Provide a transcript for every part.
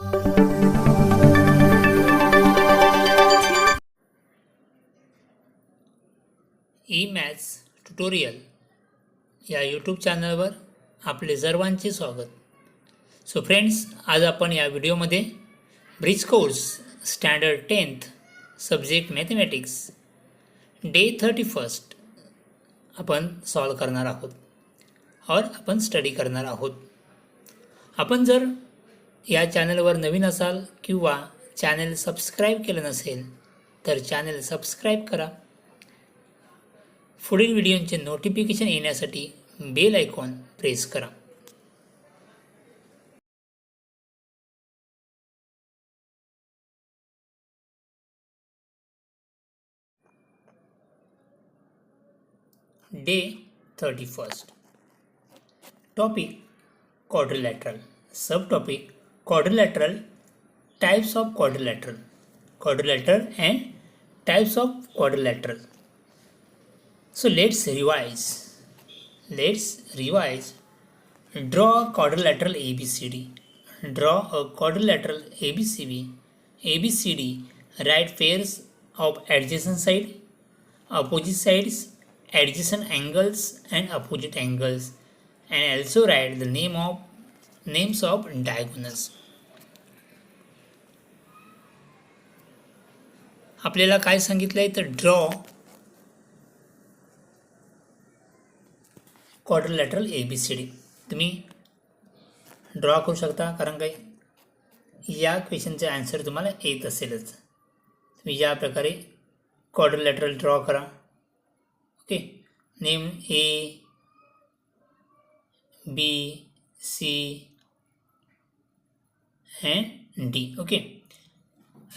ई maths tutorial या YouTube चॅनलवर आपले सर्वांचे स्वागत. सो फ्रेंड्स, आज आपण या व्हिडिओमध्ये bridge course standard 10th subject mathematics day 31 आपण सॉल्व करणार आहोत और आपण स्टडी करणार आहोत. आपण जर या चॅनलवर नवीन असाल किंवा चॅनल सबस्क्राईब केलं नसेल तर चॅनल सबस्क्राईब करा. पुढील व्हिडिओचे नोटिफिकेशन येण्यासाठी बेल आयकॉन प्रेस करा. डे 31. Topic quadrilateral. सब topic quadrilateral, types of quadrilateral, quadrilateral and types of quadrilateral. So let's revise. Draw a quadrilateral ABCD. Draw a quadrilateral ABCD. Write pairs of adjacent side, opposite sides, adjacent angles and opposite angles, and also write the names of diagonals. आपल्याला काय सांगितलंय तर draw quadrilateral ABCD. तुम्ही draw करू शकता, कारण काही या क्वेश्चनचे आन्सर तुम्हाला येत असेलच. तुम्ही या प्रकारे क्वाड्रिलॅटरल ड्रॉ करा. Okay, name A, B, C and D. Okay,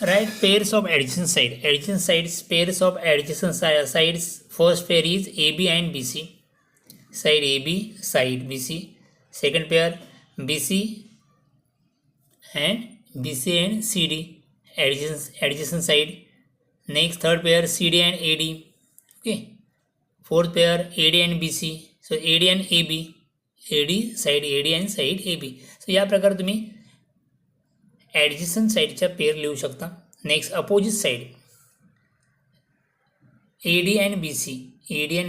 write pairs of adjacent sides. Pairs of adjacent sides. First pair is AB and BC. Side AB, side BC. Second pair BC and CD, adjacent side. Next, third pair CD and AD. Okay, fourth pair AD and BC. So AD and AB, AD and side AB. So या प्रकारे तुम्ही adjacent साईडच्या pair लिहू शकता. Next, opposite side AD and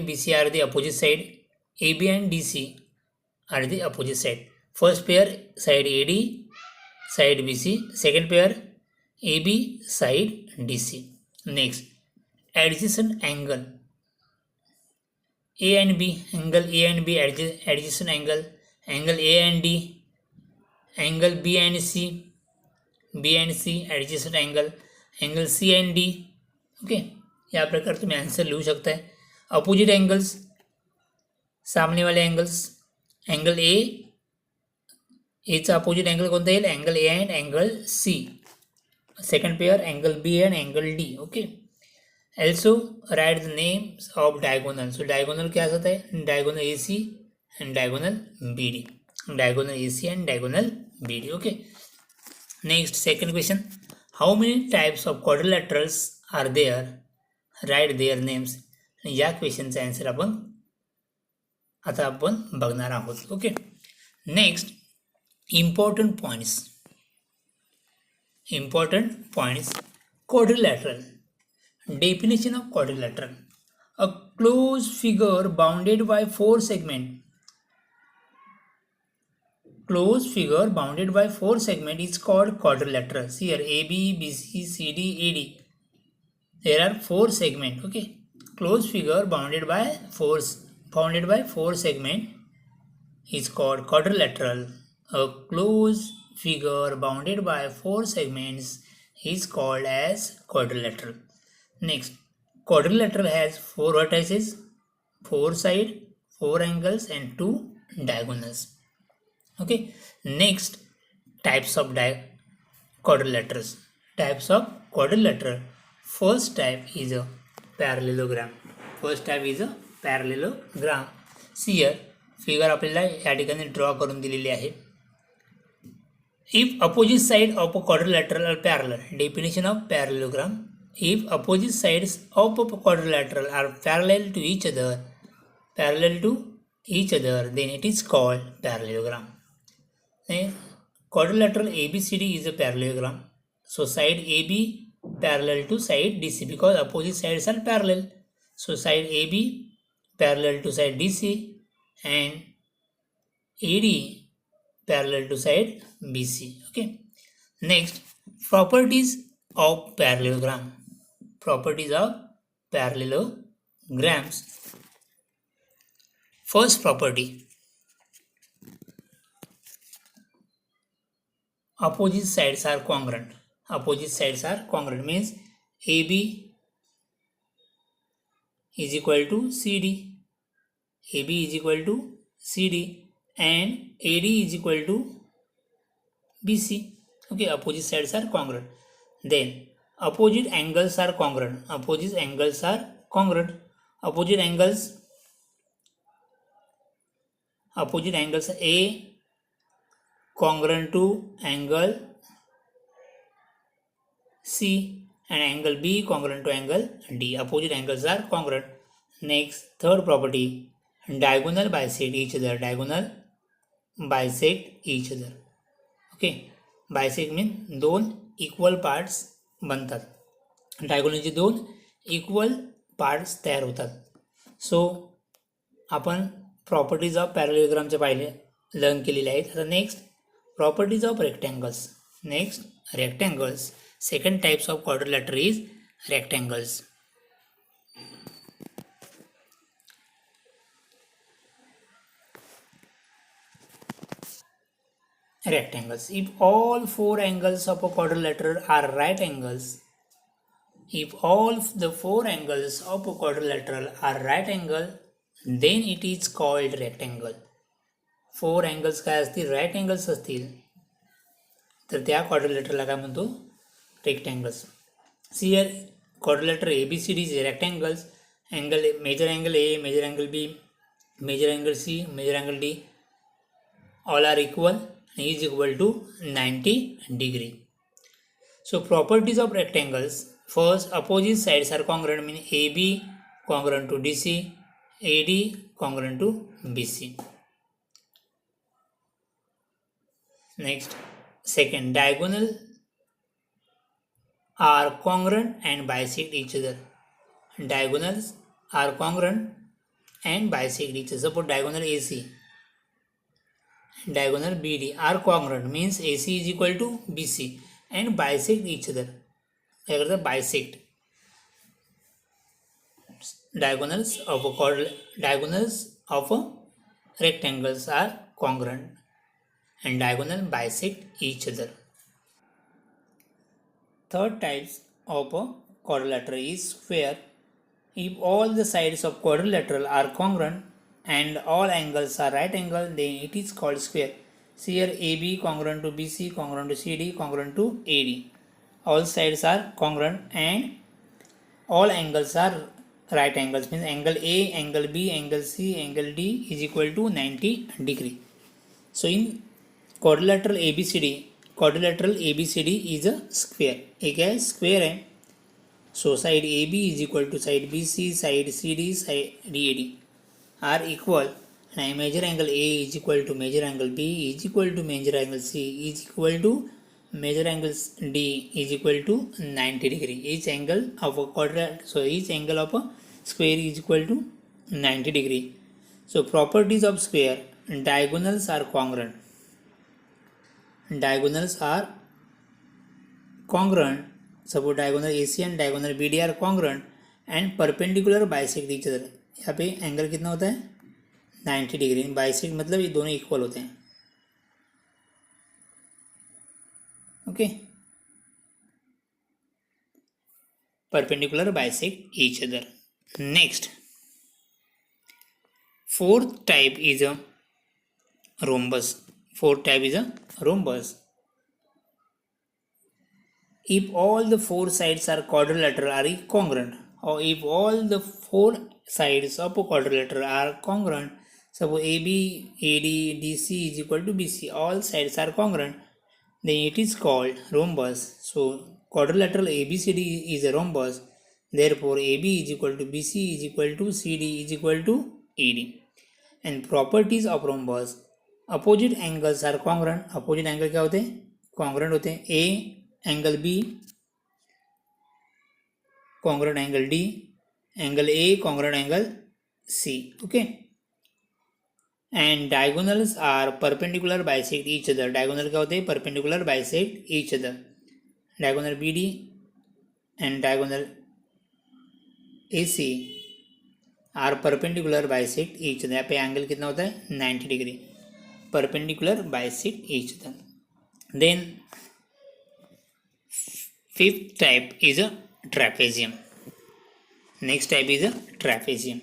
BC are the opposite side. AB and DC are the opposite side. First pair side AD, side BC. Second pair AB, side DC. Next, adjacent angle A and B, adjacent angle A and D, angle B and C, adjacent angle C and D. Okay, या प्रकारे तुम्ही answer लिहू शकताय. Opposite angles, सामने वाले angles. Angle एचा opposite angle कोणता येईल? Angle A and angle C. Second pair angle B and angle D. Okay, also write the names of diagonal. So diagonal क्या होता है? Diagonal AC and diagonal BD. Diagonal AC and diagonal BD. Okay. Next, second question. How many types of quadrilaterals are there? Write their names. या क्वेश्चनचा answer आता आपण बघणार आहोत. Okay, next, important points. Quadrilateral. Definition of quadrilateral: a closed figure bounded by four segments. Closed figure bounded by four segments is called quadrilateral. Here AB, BC, CD, AD. There are four segments. Okay, closed figure bounded by four segments is called quadrilateral. A closed figure bounded by four segments is called as quadrilateral. Next, quadrilateral has four vertices, four sides, four angles and two diagonals. Okay, next, types of quadrilaterals. Types of quadrilateral. First type is a parallelogram. See here, figure आपल्याला या ठिकाणी draw करून दिलेली आहे. If opposite sides of a quadrilateral are parallel. Definition of parallelogram: if opposite sides of a quadrilateral are parallel to each other, then it is called parallelogram. quadrilateral ABCD is a parallelogram. So side AB parallel to side DC because opposite sides are parallel. So side AB parallel to side DC and AD parallel to side BC. Okay. Next, properties of parallelogram. Properties of parallelograms. First property, opposite sides are congruent. Opposite sides are congruent means AB is equal to CD. AB is equal to CD and AD is equal to BC. Okay, opposite sides are congruent. Then opposite angles are congruent. Opposite angles are congruent. Opposite angles A congruent to angle C and angle B congruent to angle D. Opposite angles are congruent. Next, third property, diagonal bisect each other. Diagonal bisect each other. Okay, bisect mean दोन equal parts बनतात. डायगोनलचे दोन equal parts तयार होतात. सो आपण properties of पॅरलोग्रामचे पाहिले learn केलेले आहेत. आता next properties of rectangles. Next rectangles. Second types of quadrilateral is rectangles. Rectangles. If all four angles of a quadrilateral are right angles, if all the four angles of a quadrilateral are right angle, then it is called rectangle. Four angles काय असतील, right angles असतील तर त्या क्वाड्रिलेटरला काय म्हणतो, rectangles. Here quadrilateral ABCD is rectangles. Angle measure angle A, measure angle B, measure angle C, measure angle D, all are equal is equal to 90 degree. So properties of rectangles. First, opposite sides are congruent, meaning AB congruent to DC, AD congruent to BC. Next, second, diagonal are congruent and bisect each other. Diagonals are congruent and bisect each other. Suppose diagonal AC, diagonal BD are congruent means AC is equal to BC and bisect each other. Bisect. Diagonals of a rectangles are congruent and diagonal bisect each other. Third types of a quadrilateral is square. If all the sides of quadrilateral are congruent and all angles are right angle, then it is called square. See here, AB congruent to BC, congruent to CD, congruent to AD. All sides are congruent and all angles are right angles, means angle A, angle B, angle C, angle D is equal to 90 degree. So in quadrilateral ABCD is a square. एक है square है. So side AB is equal to side BC, side CD, side DAD are equal, and measure angle A is equal to measure angle B is equal to measure angle C is equal to measure angle D is equal to 90 degree. Each angle of a quadrilateral, so each angle of a square is equal to 90 degree. So properties of square: diagonals are congruent. Diagonals are congruent. Suppose diagonal AC and diagonal BD are congruent and perpendicular bisect each other. यहाँ पे angle कितना होता है, 90 degree. Bisect मतलब ये दोनों equal होते हैं. Okay, perpendicular bisect each other. Next, fourth type is a rhombus. Fourth type is a rhombus. If all the four sides are quadrilateral are congruent, or if all the four sides of a quadrilateral are congruent, suppose AB, AD, DC is equal to BC, all sides are congruent, then it is called rhombus. So quadrilateral ABCD is a rhombus. Therefore AB is equal to BC is equal to CD is equal to AD. And properties of rhombus: opposite angles are congruent. Opposite angle क्या होते हैं? Congruent होते हैं. A angle B congruent angle D, angle A congruent angle C. Okay. And diagonals are perpendicular bisect each other. Diagonal क्या होते हैं? Perpendicular bisect each other. Diagonal B D and diagonal A C are perpendicular bisect each other. यहाँ पे angle कितना होता है? 90 degree. Perpendicular bisect each other. Then fifth type is a trapezium. Next type is a trapezium.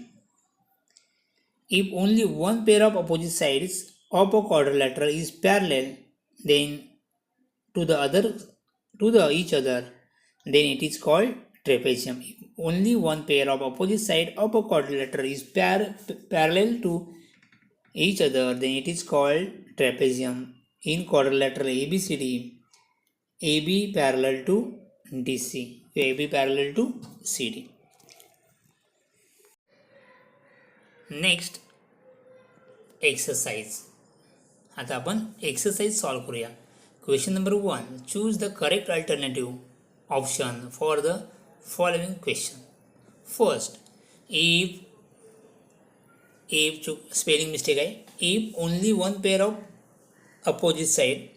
If only one pair of opposite sides of a quadrilateral is parallel then to each other, then it is called trapezium. If only one pair of opposite side of a quadrilateral is parallel to each other, then it is called trapezium. In quadrilateral ABCD, AB parallel to DC, AB parallel to CD. Next exercise. आता आपण exercise solve करूया. Question number 1. Choose the correct alternative option for the following question. First, if spelling mistake आहे. If only one pair of opposite side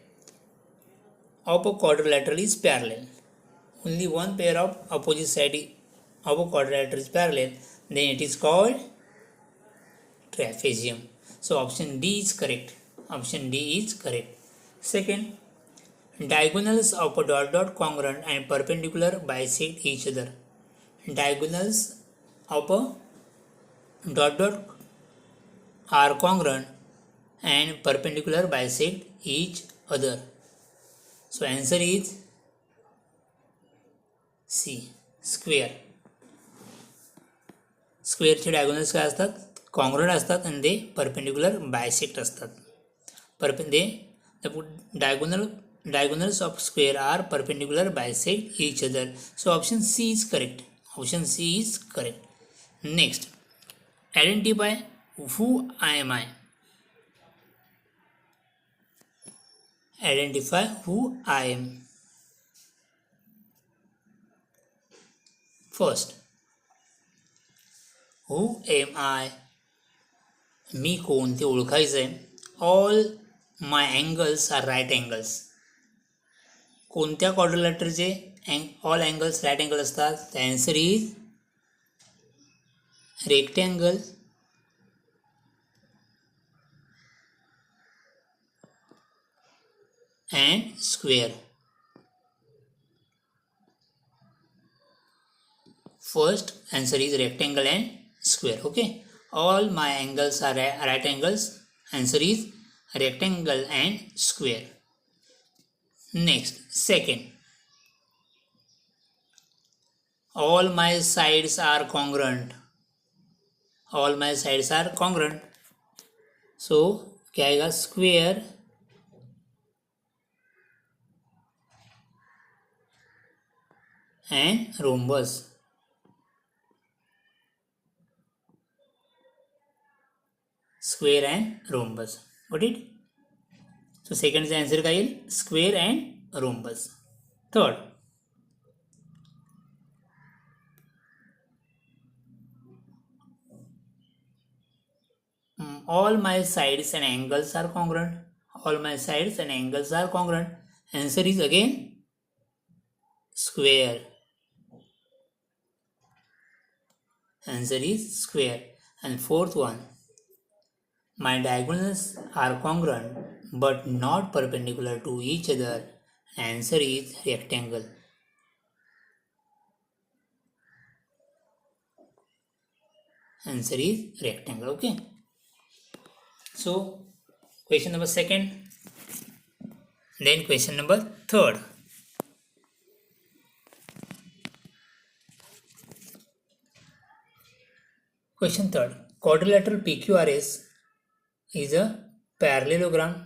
of a quadrilateral is parallel. Only one pair of opposite side of a quadrilateral is parallel, then it is called trapezium. So option D is correct. Option D is correct. Second, diagonals of a dot congruent and perpendicular bisect each other. Diagonals of a dot are congruent and perpendicular bisect each other. So answer is C, square. स्क्वेअरचे diagonals काय असतात? Congruent असतात आणि ते perpendicular bisect असतात. Diagonals of square are perpendicular bisect each other. So option C is correct. Option C is correct. Next, identify who I am I. Identify who I am. First, who am I? मी कोण ते ओळखायचं आहे. All my angles are right angles. कोणत्या क्वाड्रिलॅटरचे all angles right angle असतात? The answer is rectangle and square. First answer is rectangle and square. Okay, all my angles are right angles. Answer is rectangle and square. Next, second, all my sides are congruent. All my sides are congruent. So क्या आएगा? Square and rhombus. Square and rhombus. Got it? So second answer काय येईल? Square and rhombus. Third, all my sides and angles are congruent. All my sides and angles are congruent. Answer is again square. Answer is square. And fourth one, my diagonals are congruent but not perpendicular to each other. Answer is rectangle. Answer is rectangle. Okay. So question number second. Then question number third. Question third. Quadrilateral PQRS is a parallelogram.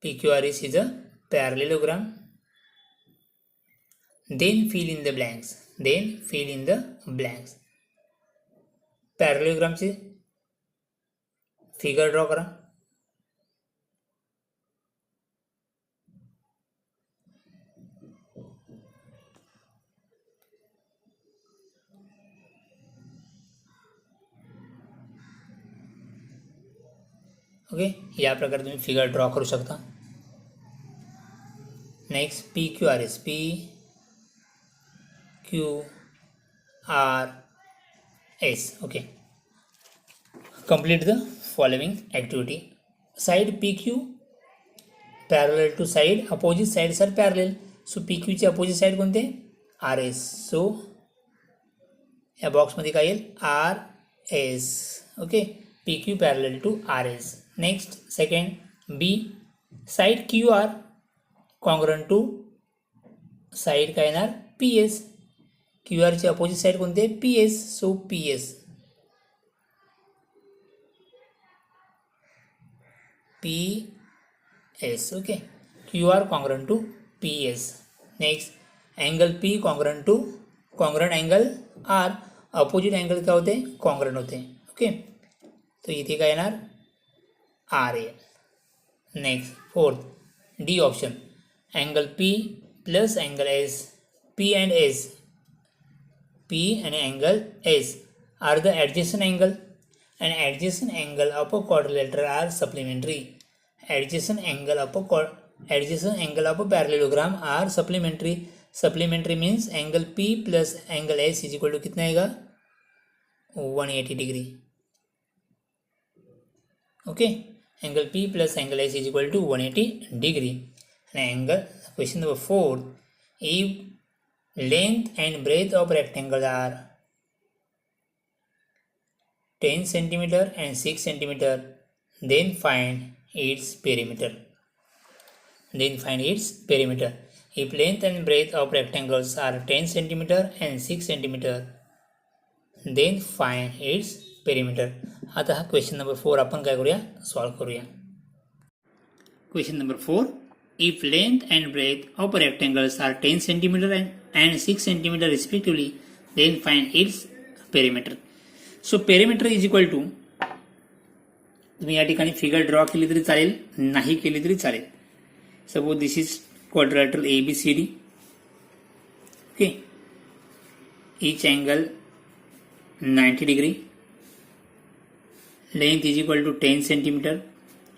PQRS is a parallelogram. Then fill in the blanks. Then fill in the blanks. Parallelogram चे figure draw करा. Okay, या प्रकारे तुम्ही figure draw करू शकता. Next P Q R S, P Q R S. Okay, complete the following activity. Side PQ parallel to side, opposite sides are parallel. So PQ चे opposite side कोणते? RS. So या बॉक्समध्ये काय येईल? RS. Okay, PQ parallel to RS. Next second B, side QR congruent to side काय येणार? PS. QR चे opposite side कोणते? PS. So PS. PS. Okay, QR congruent to PS. Next, angle P congruent to congruent angle R. Opposite angle काय होते? Congruent होते. Okay, तो इथे काय येणार? R A. Next fourth D option, angle P plus angle S, P and S, P and angle S are the adjacent angle. And adjacent angle of a quadrilateral are supplementary. Adjacent angle of a parallelogram are supplementary. Supplementary means angle P plus angle S is equal to कितना आएगा? 180 degree. Okay, angle P plus angle S is equal to 180 degree. And angle, question number 4, if length and breadth of rectangle are 10 centimeter and 6 centimeter, then find its perimeter. Then find its perimeter. If length and breadth of rectangles are 10 centimeter and 6 centimeter, then find its perimeter. आता हा question number 4 आपण काय करूया? Solve करूया. Question number 4, if length and breadth of rectangles are 10 centimeter and 6 centimeter respectively, then find its perimeter. So perimeter is equal to, तुम्ही या ठिकाणी figure draw केली तरी चालेल, नाही केली तरी चालेल. Suppose this is quadrilateral ABCD. Okay, each angle 90 degree, length is equal to 10 centimeter,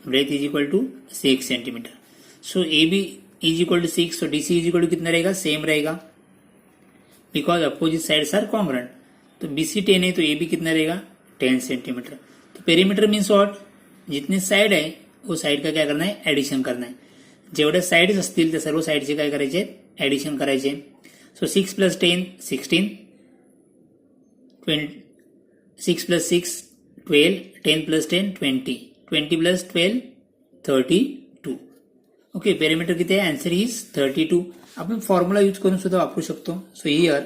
breadth is equal to 6 centimeter. So AB is equal to 6, so DC is equal to कितना रहेगा? Same रहेगा, because opposite sides are congruent. तो BC 10 है तो AB कितना रहेगा? 10 centimetre. तो perimeter means what? जितने साइड आहे वो साइड का क्या करना है? ॲडिशन करना है. जेवढ्या साइड्स असतील त्या सर्व साइडचे काय करायचे? ॲडिशन करायचे. So 6 plus 10 16, 6 plus 6 12, 10 plus 10 20, 20 plus 12 32. Okay, perimeter किती आहे? Answer is 32. आपण फॉर्म्युला यूज करून सुद्धा वापरू शकतो. So here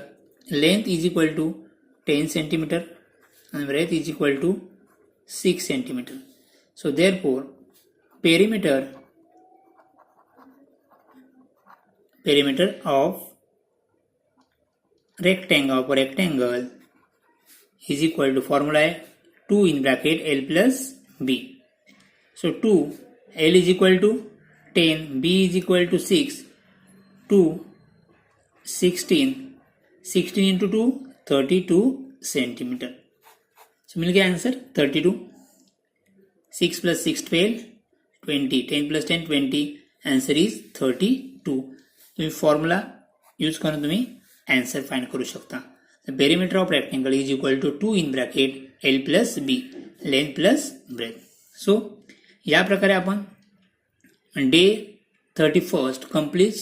length is equal to 10 centimeter and breadth is equal to 6 centimeter. So therefore perimeter of rectangle is equal to, formula है 2 in bracket L plus B. So 2, L is equal to 10, B is equal to 6, 2 16 into 2 32 centimetre. सो मिल गया answer 32. 6 plus 6 12, 20, 10 plus 10 20, answer is 32. तुम्ही formula use करून तुम्ही answer find करू शकता. Perimeter of rectangle is equal to 2 in bracket L plus B, length plus breadth. So या प्रकारे आपण day 31 complete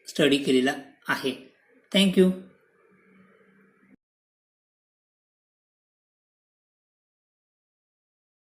study केलेला आहे. थँक्यू.